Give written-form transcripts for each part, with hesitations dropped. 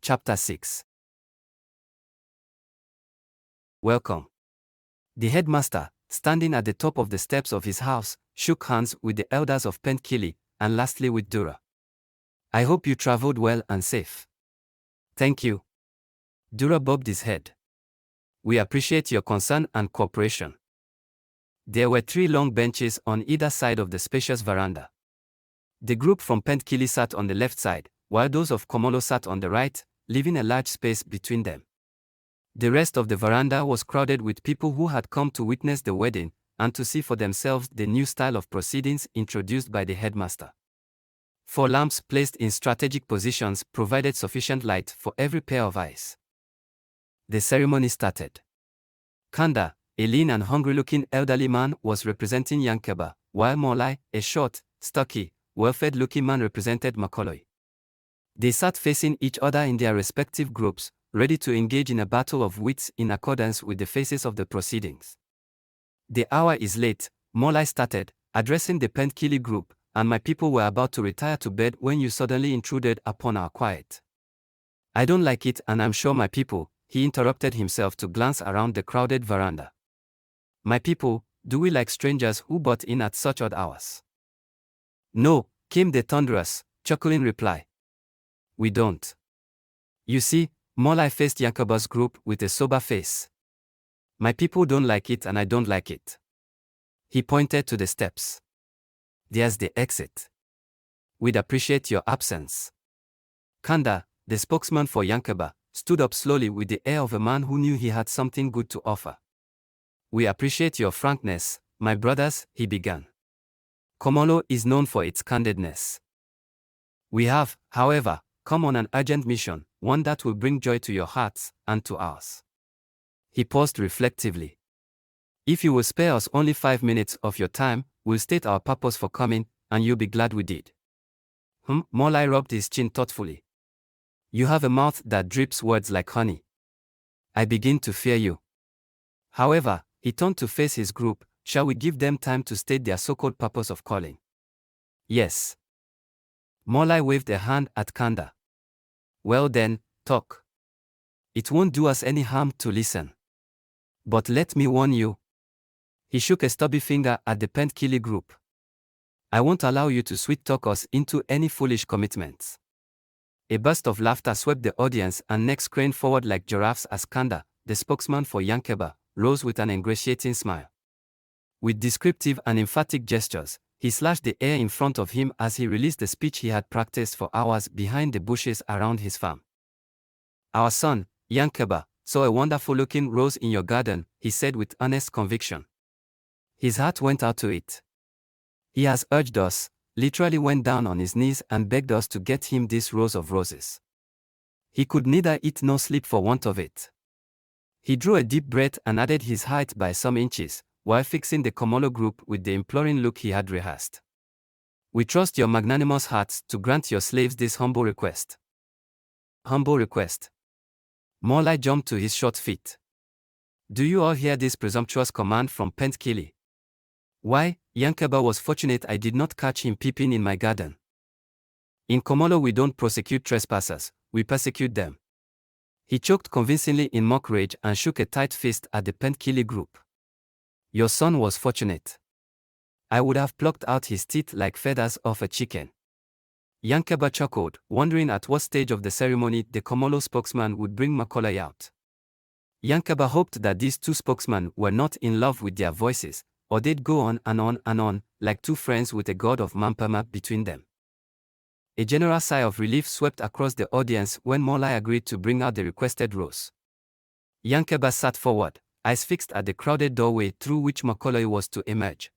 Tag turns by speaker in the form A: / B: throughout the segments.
A: Chapter 6. Welcome. The headmaster, standing at the top of the steps of his house, shook hands with the elders of Pa Adekali, and lastly with Dura. I hope you traveled well and safe. Thank you. Dura bobbed his head. We appreciate your concern and cooperation. There were 3 long benches on either side of the spacious veranda. The group from Pa Adekali sat on the left side, while those of Komolo sat on the right, leaving a large space between them. The rest of the veranda was crowded with people who had come to witness the wedding and to see for themselves the new style of proceedings introduced by the headmaster. 4 lamps placed in strategic positions provided sufficient light for every pair of eyes. The ceremony started. Kanda, a lean and hungry-looking elderly man, was representing Yankuba, while Makalay, a short, stocky, well-fed-looking man, represented Makalay. They sat facing each other in their respective groups, ready to engage in a battle of wits in accordance with the phases of the proceedings. The hour is late, Makalay started, addressing the Pa Adekali group, and my people were about to retire to bed when you suddenly intruded upon our quiet. I don't like it, and I'm sure my people, he interrupted himself to glance around the crowded veranda. My people, do we like strangers who butt in at such odd hours? No, came the thunderous, chuckling reply. We don't. You see, Makalay faced Yankuba's group with a sober face. My people don't like it and I don't like it. He pointed to the steps. There's the exit. We'd appreciate your absence. Kanda, the spokesman for Yankuba, stood up slowly with the air of a man who knew he had something good to offer. We appreciate your frankness, my brothers, he began. Komolo is known for its candidness. We have, however, come on an urgent mission, one that will bring joy to your hearts and to ours. He paused reflectively. If you will spare us only 5 minutes of your time, we'll state our purpose for coming, and you'll be glad we did. Makalay rubbed his chin thoughtfully. You have a mouth that drips words like honey. I begin to fear you. However, he turned to face his group. Shall we give them time to state their so-called purpose of calling? Yes. Makalay waved a hand at Kanda. Well then, talk. It won't do us any harm to listen. But let me warn you. He shook a stubby finger at the Pa Adekali group. I won't allow you to sweet-talk us into any foolish commitments. A burst of laughter swept the audience and necks craned forward like giraffes as Kanda, the spokesman for Yankuba, rose with an ingratiating smile. With descriptive and emphatic gestures, he slashed the air in front of him as he released the speech he had practiced for hours behind the bushes around his farm. Our son, Yankuba, saw a wonderful-looking rose in your garden, he said with honest conviction. His heart went out to it. He has urged us, literally went down on his knees and begged us to get him this rose of roses. He could neither eat nor sleep for want of it. He drew a deep breath and added his height by some inches, while fixing the Komolo group with the imploring look he had rehearsed. We trust your magnanimous hearts to grant your slaves this humble request. Humble request. Makalay jumped to his short feet. Do you all hear this presumptuous command from Pa Adekali? Why, Yankuba was fortunate I did not catch him peeping in my garden. In Komolo we don't prosecute trespassers, we persecute them. He choked convincingly in mock rage and shook a tight fist at the Pa Adekali group. Your son was fortunate. I would have plucked out his teeth like feathers off a chicken. Yankuba chuckled, wondering at what stage of the ceremony the Komolo spokesman would bring Makalay out. Yankuba hoped that these 2 spokesmen were not in love with their voices, or they'd go on and on and on, like 2 friends with a god of Mampama between them. A general sigh of relief swept across the audience when Makalay agreed to bring out the requested rose. Yankuba sat forward, eyes fixed at the crowded doorway through which Makalay was to emerge.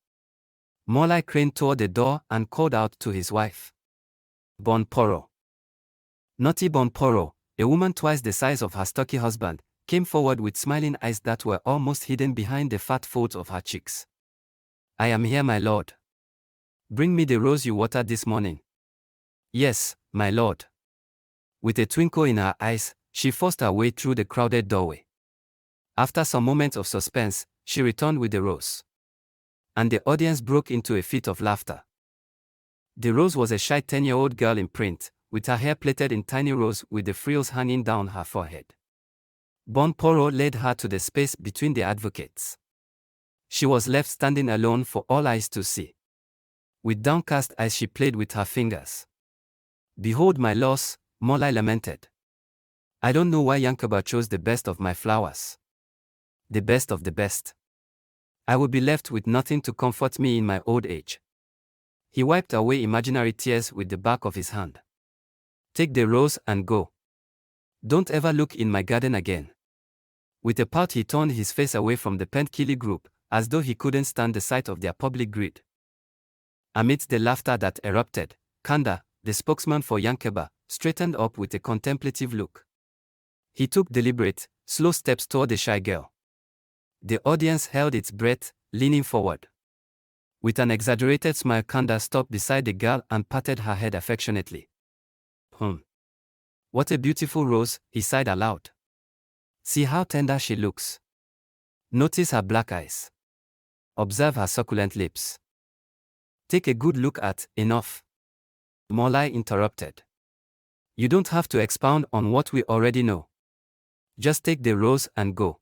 A: Makalay craned toward the door and called out to his wife. Bon Poro. Naughty Bon Poro, a woman twice the size of her stocky husband, came forward with smiling eyes that were almost hidden behind the fat folds of her cheeks. I am here, my lord. Bring me the rose you watered this morning. Yes, my lord. With a twinkle in her eyes, she forced her way through the crowded doorway. After some moments of suspense, she returned with the rose. And the audience broke into a fit of laughter. The rose was a shy 10-year-old girl in print, with her hair plaited in tiny rows with the frills hanging down her forehead. Bon Poro led her to the space between the advocates. She was left standing alone for all eyes to see. With downcast eyes she played with her fingers. "Behold my loss," Makalay lamented. "I don't know why Yankuba chose the best of my flowers. The best of the best. I will be left with nothing to comfort me in my old age." He wiped away imaginary tears with the back of his hand. "Take the rose and go. Don't ever look in my garden again." With a pout he turned his face away from the Pentkili group, as though he couldn't stand the sight of their public greed. Amidst the laughter that erupted, Kanda, the spokesman for Yankuba, straightened up with a contemplative look. He took deliberate, slow steps toward the shy girl. The audience held its breath, leaning forward. With an exaggerated smile, Kanda stopped beside the girl and patted her head affectionately. What a beautiful rose," he sighed aloud. "See how tender she looks. Notice her black eyes. Observe her succulent lips. Take a good look at." "Enough," Makalay interrupted. "You don't have to expound on what we already know. Just take the rose and go.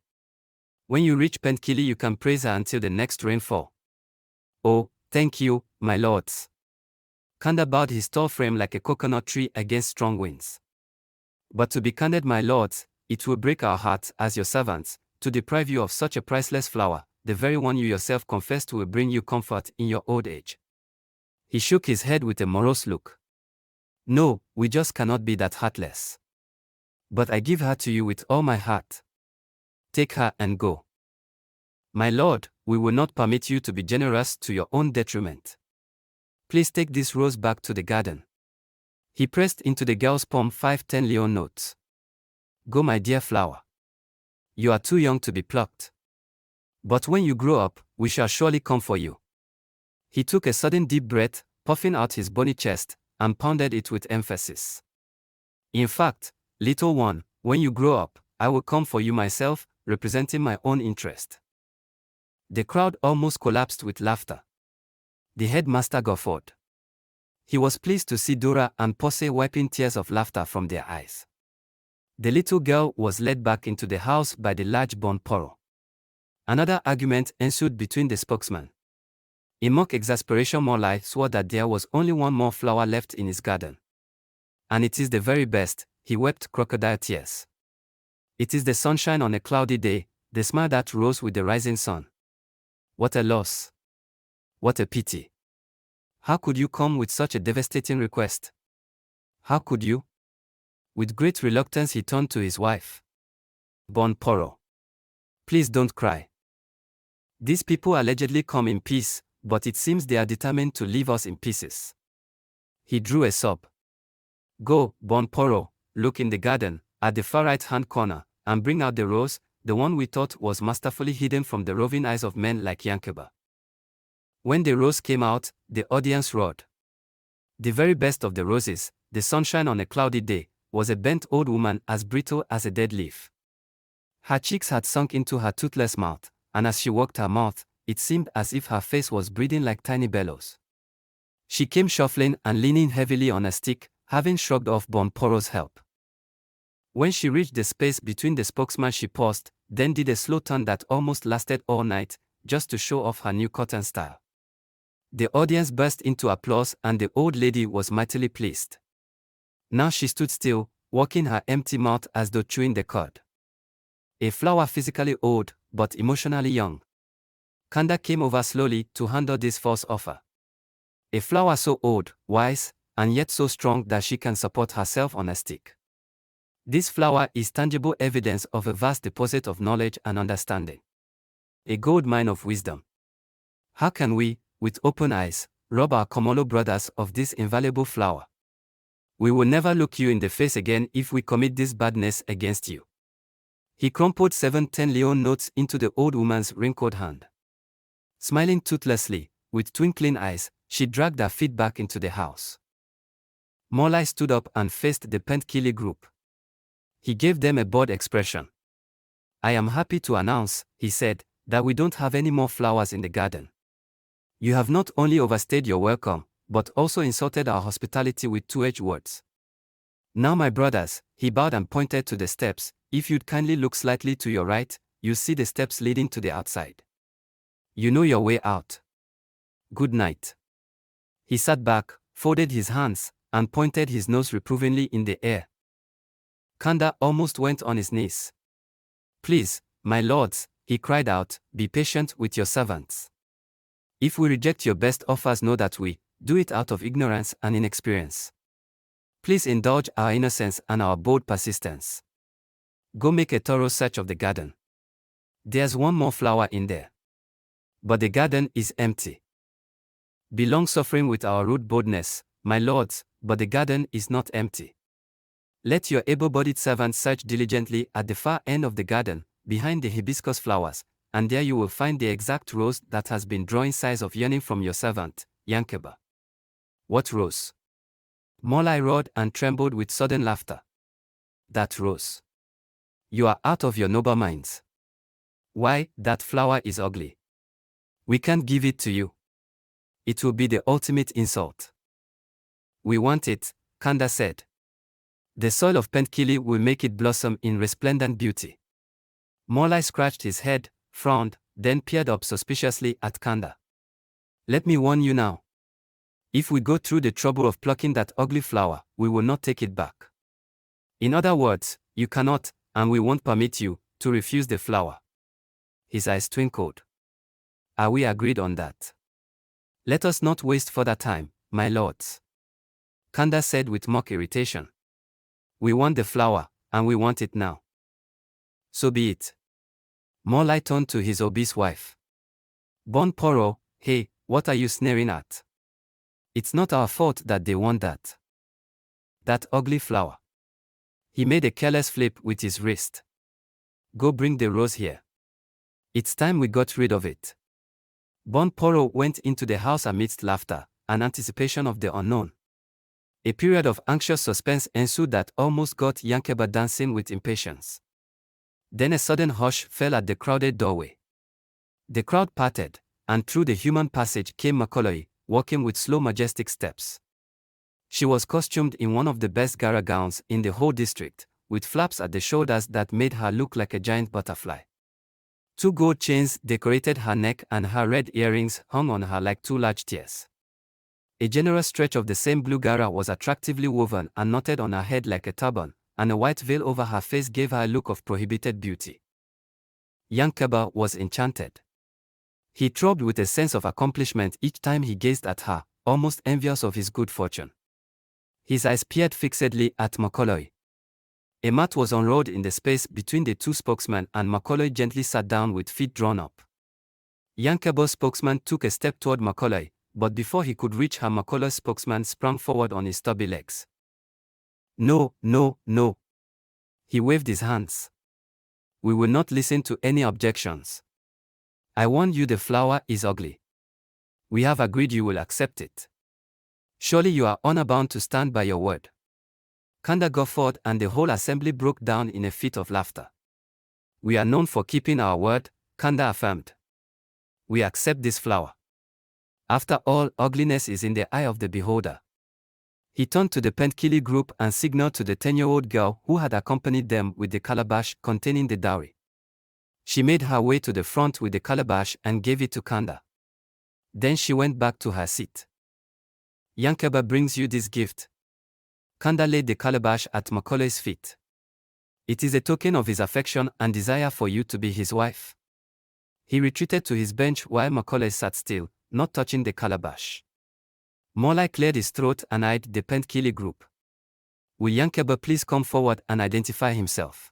A: When you reach Pentkili you can praise her until the next rainfall." "Oh, thank you, my lords." Kanda bowed his tall frame like a coconut tree against strong winds. "But to be candid, my lords, it will break our hearts as your servants, to deprive you of such a priceless flower, the very one you yourself confessed will bring you comfort in your old age." He shook his head with a morose look. "No, we just cannot be that heartless. But I give her to you with all my heart. Take her and go." "My lord, we will not permit you to be generous to your own detriment. Please take this rose back to the garden." He pressed into the girl's palm 5 10 leon notes. "Go, my dear flower. You are too young to be plucked. But when you grow up, we shall surely come for you." He took a sudden deep breath, puffing out his bony chest, and pounded it with emphasis. "In fact, little one, when you grow up, I will come for you myself, representing my own interest." The crowd almost collapsed with laughter. The headmaster guffawed. He was pleased to see Dora and Pose wiping tears of laughter from their eyes. The little girl was led back into the house by the large Bon Poro. Another argument ensued between the spokesmen. In mock exasperation, Makalay swore that there was only one more flower left in his garden. "And it is the very best," he wept crocodile tears. "It is the sunshine on a cloudy day, the smile that rose with the rising sun. What a loss. What a pity. How could you come with such a devastating request? How could you?" With great reluctance he turned to his wife. "Bon Poro, please don't cry. These people allegedly come in peace, but it seems they are determined to leave us in pieces." He drew a sob. "Go, Bon Poro, look in the garden, at the far right-hand corner, and bring out the rose, the one we thought was masterfully hidden from the roving eyes of men like Yankuba." When the rose came out, the audience roared. The very best of the roses, the sunshine on a cloudy day, was a bent old woman as brittle as a dead leaf. Her cheeks had sunk into her toothless mouth, and as she walked her mouth, it seemed as if her face was breathing like tiny bellows. She came shuffling and leaning heavily on a stick, having shrugged off Bon Poro's help. When she reached the space between the spokesman she paused, then did a slow turn that almost lasted all night, just to show off her new cotton style. The audience burst into applause and the old lady was mightily pleased. Now she stood still, walking her empty mouth as though chewing the cud. A flower physically old, but emotionally young. Kanda came over slowly to handle this false offer. A flower so old, wise, and yet so strong that she can support herself on a stick. This flower is tangible evidence of a vast deposit of knowledge and understanding. A gold mine of wisdom. How can we, with open eyes, rob our Komolo brothers of this invaluable flower? We will never look you in the face again if we commit this badness against you." He crumpled 7 10 leon notes into the old woman's wrinkled hand. Smiling toothlessly, with twinkling eyes, she dragged her feet back into the house. Makalay stood up and faced the Pentkili group. He gave them a bored expression. "I am happy to announce," he said, "that we don't have any more flowers in the garden. You have not only overstayed your welcome, but also insulted our hospitality with two-edged words. Now my brothers, he bowed and pointed to the steps. If you'd kindly look slightly to your right, you'll see the steps leading to the outside. You know your way out. Good night. He sat back, folded his hands, and pointed his nose reprovingly in the air. Kanda almost went on his knees. Please, my lords, he cried out, be patient with your servants. If we reject your best offers, know that we do it out of ignorance and inexperience. Please indulge our innocence and our bold persistence. Go make a thorough search of the garden. There's one more flower in there. But the garden is empty. Be long-suffering with our rude boldness, my lords, but the garden is not empty. Let your able-bodied servants search diligently at the far end of the garden, behind the hibiscus flowers, and there you will find the exact rose that has been drawing sighs of yearning from your servant, Yankuba. What rose? Makalay roared and trembled with sudden laughter. That rose. You are out of your noble minds. Why, that flower is ugly. We can't give it to you. It will be the ultimate insult. We want it, Kanda said. The soil of Pentkili will make it blossom in resplendent beauty. Makalay scratched his head, frowned, then peered up suspiciously at Kanda. Let me warn you now. If we go through the trouble of plucking that ugly flower, we will not take it back. In other words, you cannot, and we won't permit you, to refuse the flower. His eyes twinkled. Are we agreed on that? Let us not waste further time, my lords. Kanda said with mock irritation. We want the flower, and we want it now. So be it. Makalay turned to his obese wife. Bon Poro, hey, what are you sneering at? It's not our fault that they want that. That ugly flower. He made a careless flip with his wrist. Go bring the rose here. It's time we got rid of it. Bon Poro went into the house amidst laughter and anticipation of the unknown. A period of anxious suspense ensued that almost got Yankuba dancing with impatience. Then a sudden hush fell at the crowded doorway. The crowd parted, and through the human passage came Makalay, walking with slow majestic steps. She was costumed in one of the best Gara gowns in the whole district, with flaps at the shoulders that made her look like a giant butterfly. 2 gold chains decorated her neck and her red earrings hung on her like 2 large tears. A generous stretch of the same blue Gara was attractively woven and knotted on her head like a turban, and a white veil over her face gave her a look of prohibited beauty. Yankuba was enchanted. He throbbed with a sense of accomplishment each time he gazed at her, almost envious of his good fortune. His eyes peered fixedly at Makalay. A mat was unrolled in the space between the 2 spokesmen, and Makalay gently sat down with feet drawn up. Yankuba's spokesman took a step toward Makalay, but before he could reach her, Makalay's spokesman sprang forward on his stubby legs. No, no, no. He waved his hands. We will not listen to any objections. I warn you, the flower is ugly. We have agreed you will accept it. Surely you are honor bound to stand by your word. Kanda guffawed and the whole assembly broke down in a fit of laughter. We are known for keeping our word, Kanda affirmed. We accept this flower. After all, ugliness is in the eye of the beholder. He turned to the Pentkili group and signaled to the 10-year-old girl who had accompanied them with the calabash containing the dowry. She made her way to the front with the calabash and gave it to Kanda. Then she went back to her seat. Yankuba brings you this gift. Kanda laid the calabash at Makalay's feet. It is a token of his affection and desire for you to be his wife. He retreated to his bench while Makalay sat still, not touching the calabash. Makalay cleared his throat and eyed the Pentkili group. Will Yankuba please come forward and identify himself?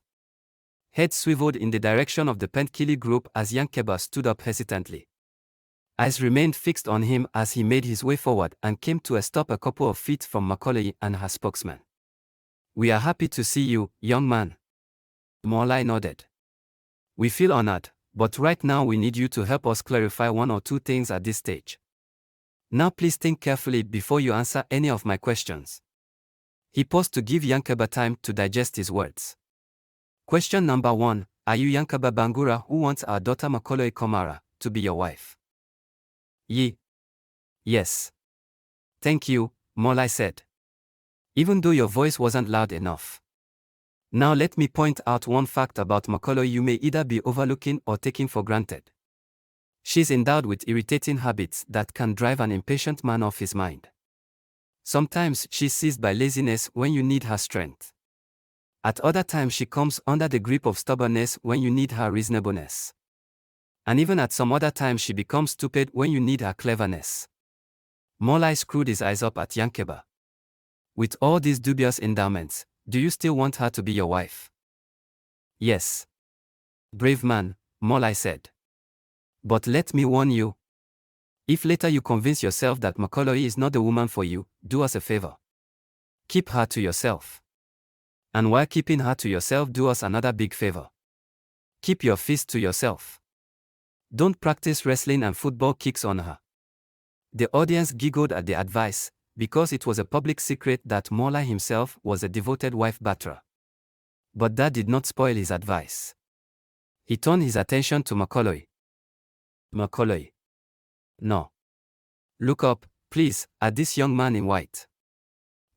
A: Head swiveled in the direction of the Pentkili group as Yankuba stood up hesitantly. Eyes remained fixed on him as he made his way forward and came to a stop a couple of feet from Makalay and her spokesman. We are happy to see you, young man. Makalay nodded. We feel honored, but right now we need you to help us clarify 1 or 2 things at this stage. Now please think carefully before you answer any of my questions. He paused to give Yankuba time to digest his words. Question number 1, are you Yankuba Bangura who wants our daughter Makalay Komara to be your wife? Yes. Thank you, Makalay said. even though your voice wasn't loud enough. Now let me point out one fact about Makalay you may either be overlooking or taking for granted. She's endowed with irritating habits that can drive an impatient man off his mind. Sometimes she's seized by laziness when you need her strength. At other times she comes under the grip of stubbornness when you need her reasonableness. And even at some other times she becomes stupid when you need her cleverness. Makalay screwed his eyes up at Yankuba. With all these dubious endowments, do you still want her to be your wife? Yes. Brave man, Makalay said. But let me warn you. If later you convince yourself that Makalay is not the woman for you, do us a favor. Keep her to yourself. And while keeping her to yourself, do us another big favor. Keep your fist to yourself. Don't practice wrestling and football kicks on her. The audience giggled at the advice, because it was a public secret that Makalay himself was a devoted wife-batterer. But that did not spoil his advice. He turned his attention to Makalay. Makalay. No. Look up, please, at this young man in white.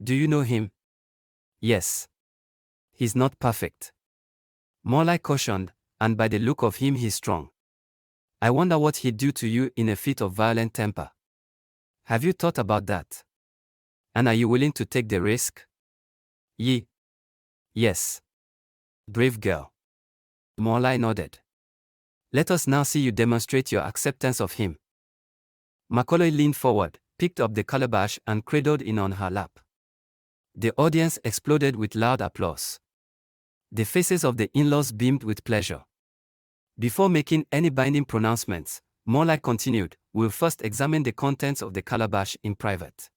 A: Do you know him? Yes. He's not perfect. Makalay cautioned, and by the look of him he's strong. I wonder what he'd do to you in a fit of violent temper. Have you thought about that? And are you willing to take the risk? Yes. Brave girl. Makalay nodded. Let us now see you demonstrate your acceptance of him. Makalay leaned forward, picked up the calabash and cradled in on her lap. The audience exploded with loud applause. The faces of the in-laws beamed with pleasure. Before making any binding pronouncements, Makalay continued, we'll first examine the contents of the calabash in private.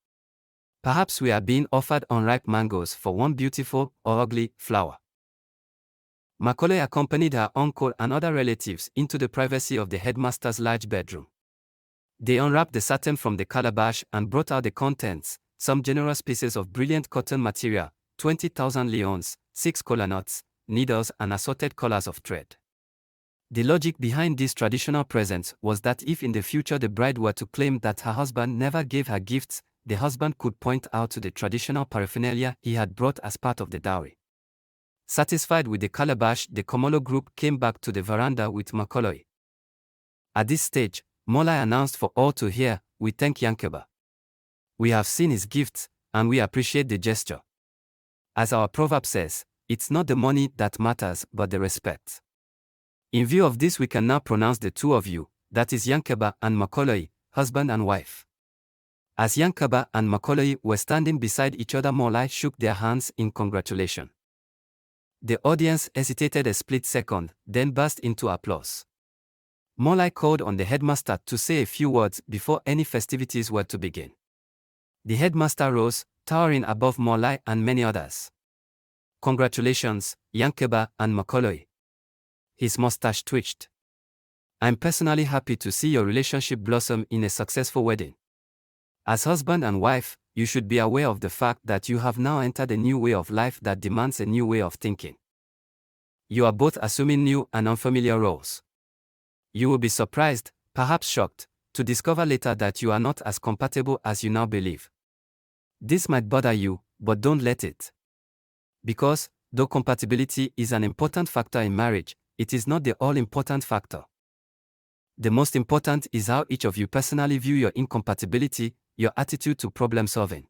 A: Perhaps we are being offered unripe mangoes for one beautiful or ugly flower. Makalay accompanied her uncle and other relatives into the privacy of the headmaster's large bedroom. They unwrapped the satin from the calabash and brought out the contents, some generous pieces of brilliant cotton material, 20,000 leons, 6 kola nuts, needles and assorted colors of thread. The logic behind these traditional presents was that if in the future the bride were to claim that her husband never gave her gifts, the husband could point out to the traditional paraphernalia he had brought as part of the dowry. Satisfied with the calabash, the Komolo group came back to the veranda with Makalay. At this stage, Makalay announced for all to hear, we thank Yankuba. We have seen his gifts, and we appreciate the gesture. As our proverb says, it's not the money that matters but the respect. In view of this we can now pronounce the two of you, that is Yankuba and Makalay, husband and wife. As Yankuba and Makalay were standing beside each other, Makalay shook their hands in congratulation. The audience hesitated a split second, then burst into applause. Makalay called on the headmaster to say a few words before any festivities were to begin. The headmaster rose, towering above Makalay and many others. Congratulations, Yankuba and Makalay. His mustache twitched. I'm personally happy to see your relationship blossom in a successful wedding. As husband and wife, you should be aware of the fact that you have now entered a new way of life that demands a new way of thinking. You are both assuming new and unfamiliar roles. You will be surprised, perhaps shocked, to discover later that you are not as compatible as you now believe. This might bother you, but don't let it. Because, though compatibility is an important factor in marriage, it is not the all-important factor. The most important is how each of you personally view your incompatibility, your attitude to problem solving.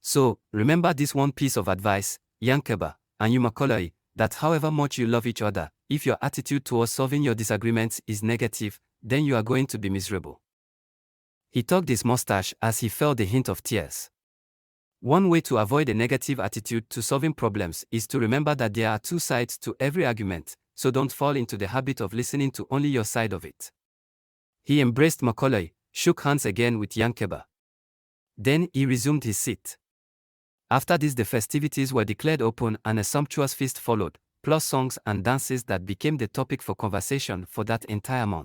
A: So, remember this one piece of advice, Yankuba, and you Makalay, that however much you love each other, if your attitude towards solving your disagreements is negative, then you are going to be miserable. He tugged his mustache as he felt the hint of tears. One way to avoid a negative attitude to solving problems is to remember that there are two sides to every argument, so don't fall into the habit of listening to only your side of it. He embraced Makalay, shook hands again with Yankuba. Then he resumed his seat. After this the festivities were declared open and a sumptuous feast followed, plus songs and dances that became the topic for conversation for that entire month.